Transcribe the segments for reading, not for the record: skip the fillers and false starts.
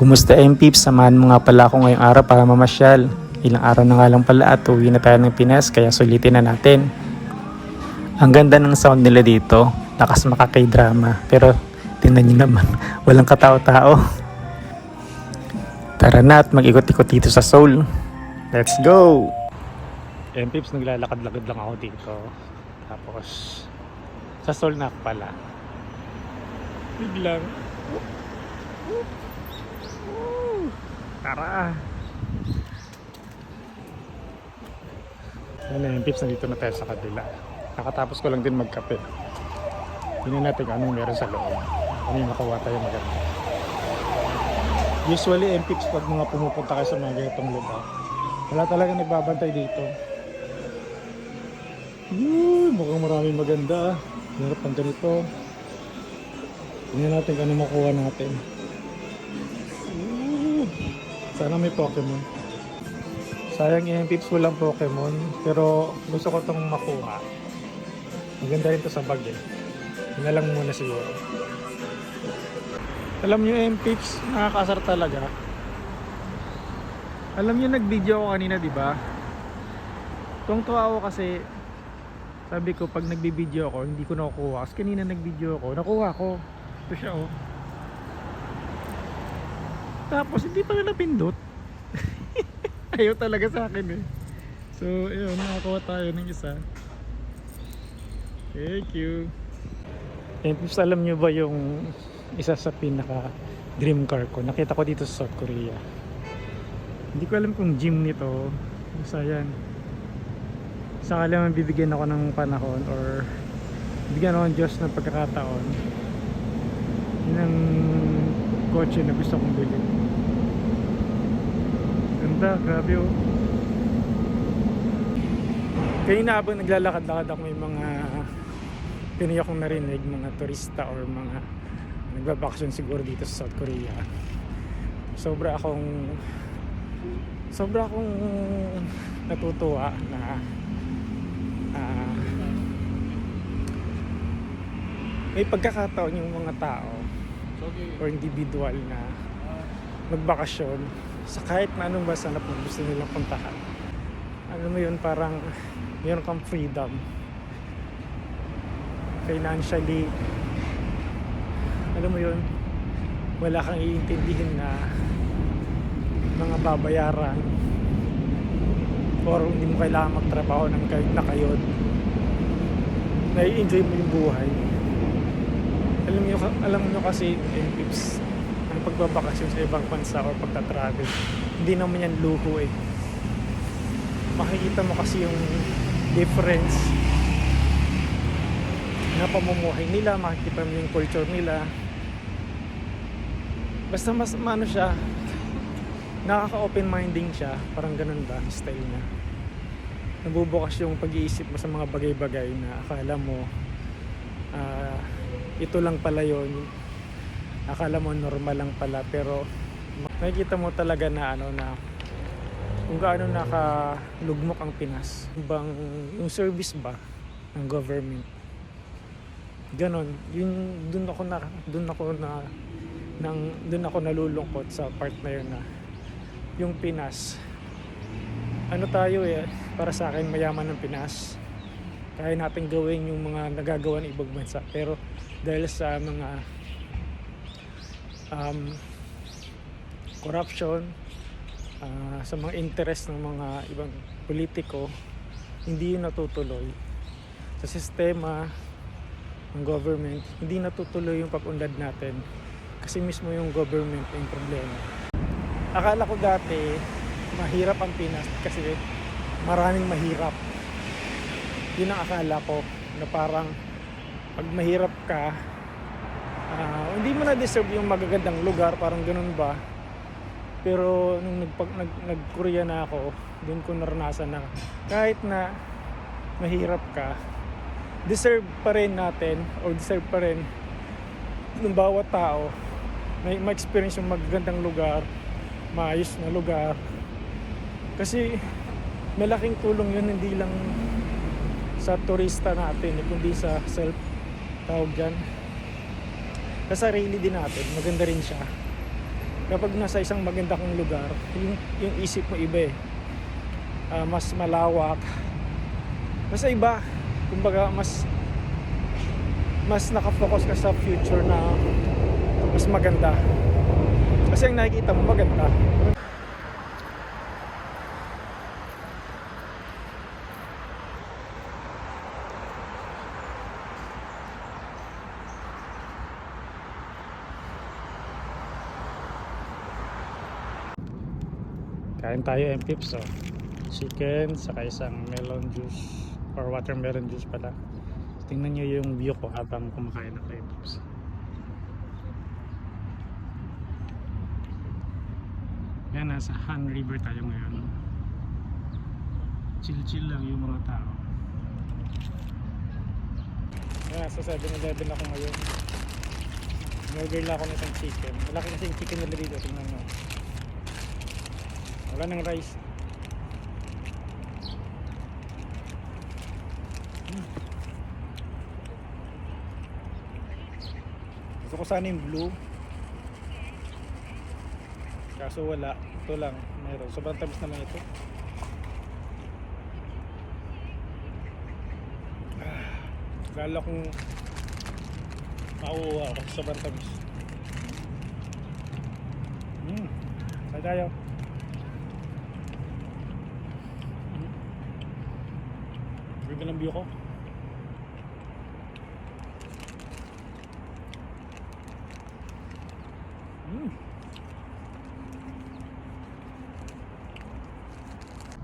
Kumusta MPeeps? Samahan mo nga pala ako ngayong araw para mamasyal. Ilang araw na nga lang pala at uwi na tayo ng Pinas kaya sulitin na natin. Ang ganda ng sound nila dito, lakas makakay-drama. Pero tingnan nyo naman, walang katao-tao. Tara na at mag-ikot-ikot dito sa Seoul. Let's go! MPeeps, naglalakad-lakad lang ako dito. Tapos sa Seoul na pala. Biglang tara! Yan na yung pips, nandito na tayo sa kabila. Nakatapos ko lang din magkape. Tingnan natin anong meron sa loob. Ano yung nakuha tayo maganda. Usually yung pips, pag mga pumupunta kayo sa mga ganitong lugar, wala talaga nagbabantay dito. Mukhang maraming maganda. Meron pang ganito. Tingnan natin kung ano makuha natin. Sana may Pokemon. Sayang yung pips, walang Pokemon. Pero gusto ko itong makuha. Maganda rin to sa bag eh. Yun na lang muna siguro. Alam nyo yung pips, nakakasar talaga. Alam nyo nag-video ako kanina, diba? Tuwang-tuwa ako kasi sabi ko pag nagbi-video ako, hindi ko nakukuha. Kasi kanina nag-video ako, nakuha ko. Ito siya oh. Tapos hindi pa na napindot. Ayaw talaga sa akin eh. So ayun, nakakuha tayo ng isa. Thank you. And pips, alam nyo ba yung isa sa pinaka dream car ko? Nakita ko dito sa South Korea. Hindi ko alam kung gym nito. Basta yan. Sakali man bibigyan ako ng panahon or bigyan ako ng Diyos ng pagkakataon. Yun ang kotse na gusto kong bilhin. Ganda, grabe oh. Kaya na habang naglalakad-lakad ako, may mga Pinoy akong narinig, mga turista or mga nagbabakasyon siguro dito sa South Korea. Sobra akong natutuwa na may pagkakataon yung mga tao or individual na magbakasyon sa kahit na anong bansa na gusto nilang puntahan. Alam mo yun, parang meron kang freedom financially. Alam mo yun, wala kang iintindihin na mga babayaran or hindi mo kailangan magtrabaho ng kahit na kayod. Nai-enjoy mo yung buhay. Alam nyo kasi MPeeps, ang pagbabakasyon sa ibang bansa or pagta-travel, hindi naman yan luho eh. Makikita mo kasi yung difference na pamumuhay nila, makikita mo yung culture nila. Basta mas ano siya, nakaka-open minding siya, parang ganun ba style niya. Nabubukas yung pag-iisip mo sa mga bagay-bagay na akala mo ito lang pala yun, akala mo normal lang pala, pero makikita mo talaga na na kung gaano nakalugmok ang Pinas. Yung service ba ng government, ganon, yun doon ako nalulungkot sa part na yun na yung Pinas, tayo eh, para sa akin mayaman ng Pinas, kaya natin gawin yung mga nagagawa ng ibang bansa, pero dahil sa mga corruption, sa mga interest ng mga ibang politiko, hindi yun natutuloy. Sa sistema ng government, hindi natutuloy yung pag-unlad natin kasi mismo yung government yung problema. Akala ko dati mahirap ang Pinas kasi maraming mahirap. Yun ang akala ko, na parang pag mahirap ka, hindi mo na deserve yung magagandang lugar, parang ganun ba. Pero nung nag-Korea na ako, doon ko naranasan na kahit na mahirap ka, deserve pa rin natin o deserve pa rin ng bawat tao may ma-experience yung magagandang lugar, maayos na lugar. Kasi malaking tulong yun, hindi lang sa turista natin kundi sa tawag dyan, sa sarili din natin. Maganda rin siya kapag nasa isang maganda kang lugar, yung isip mo iba eh. Mas malawak, mas iba, kumbaga mas nakafocus ka sa future na mas maganda, kasi ang nakikita mo maganda. Kain tayo MPips, oh. Chicken saka isang melon juice or watermelon juice pala. Tingnan nyo yung view ko habang kumakain ako MPips. Yan, nasa Han River tayo ngayon. Chill lang yung mga tao. Yan, nasa 7-Eleven ako ngayon. Order lang ako ng chicken. Malaki kasi yung chicken nila dito, tingnan nyo. Wala nang rice. Gusto ko sana yung blue, kaso wala. Ito lang meron. Sobrang tamis naman ito. Akala kong mauuwa ako. Sobrang tamis. Saan tayo? Ganda ng view ko.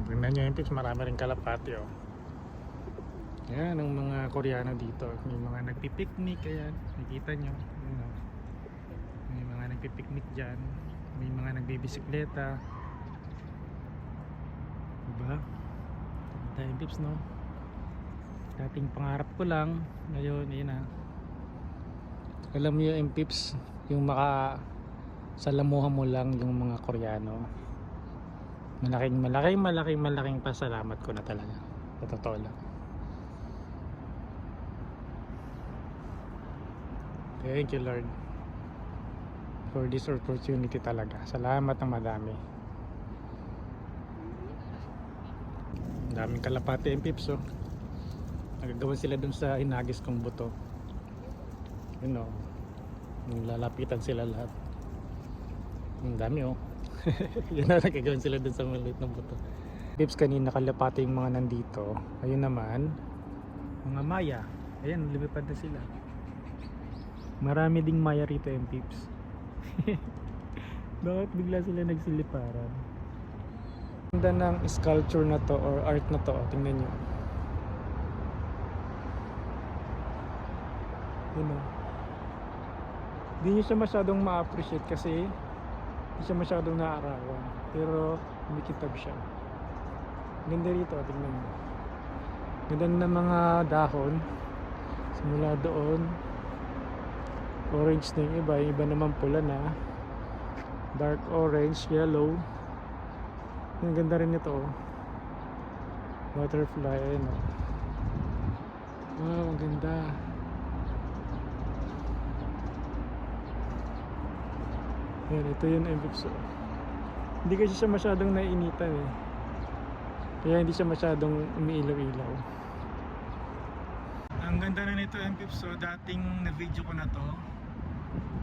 Tingnan nyo yung pics, marami rin kalapati, oh. Yan ang mga Koreano dito. May mga nagpipiknik, ayan. Nakikita nyo, yun, oh. May mga nagpipiknik dyan. May mga nagbibisikleta. Diba? Tayo yung pics, no? Dating pangarap ko lang, ngayon yun na. Alam mo yung MPips, yung makasalamuhan mo lang yung mga Koreano. Malaking pasalamat ko na talaga. Sa totoo lang. Thank you Lord for this opportunity talaga. Salamat ng madami. Daming kalapati MPips, oh. Nagagawan sila dun sa inagis kong buto. You know, lalapitan sila lahat. Ang dami, oh. Yun na, nagagawan sila dun sa maliit ng buto. Pips, kanina kalapati yung mga nandito. Ayun naman, mga Maya. Ayan, lumipad na sila. Marami ding Maya rito yung Pips. Bakit bigla sila nagsiliparan? Ganda ng sculpture na to or art na to, tingnan nyo. Hindi nyo siya masyadong ma-appreciate kasi hindi siya masyadong naarawan, pero kumikitab siya. Ganda rito, tingnan mo. Ganda ng mga dahon simula doon, orange na yung iba naman pula na, dark orange, yellow. Ang ganda rin ito, oh. Butterfly, ayun, oh. Wow, ang ganda. Ayan, ito yung MPips. Hindi kasi siya masyadong naiinitan eh. Kaya hindi siya masyadong umiilaw-ilaw. Ang ganda na nito MPips. So dating na-video ko na to.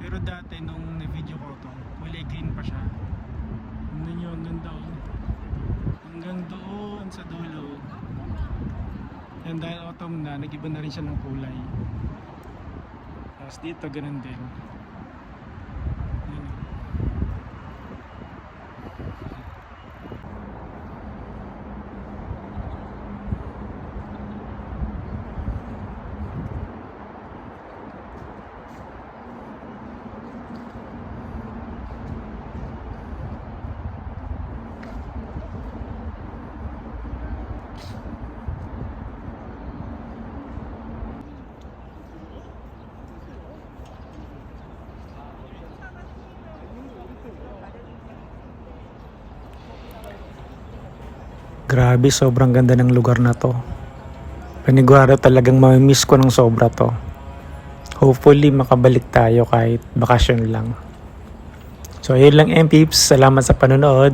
Pero dati nung na-video ko to, kulay green pa siya. Tingnan nyo, ang ganda, oh. Hanggang doon sa dulo. Yan, dahil autumn na, nag-iba na rin siya ng kulay. Tapos dito, ganun din. Grabe, sobrang ganda ng lugar na to. Panigurado talagang mamimiss ko ng sobra to. Hopefully makabalik tayo kahit bakasyon lang. So ayun lang, MPeeps. Salamat sa panonood.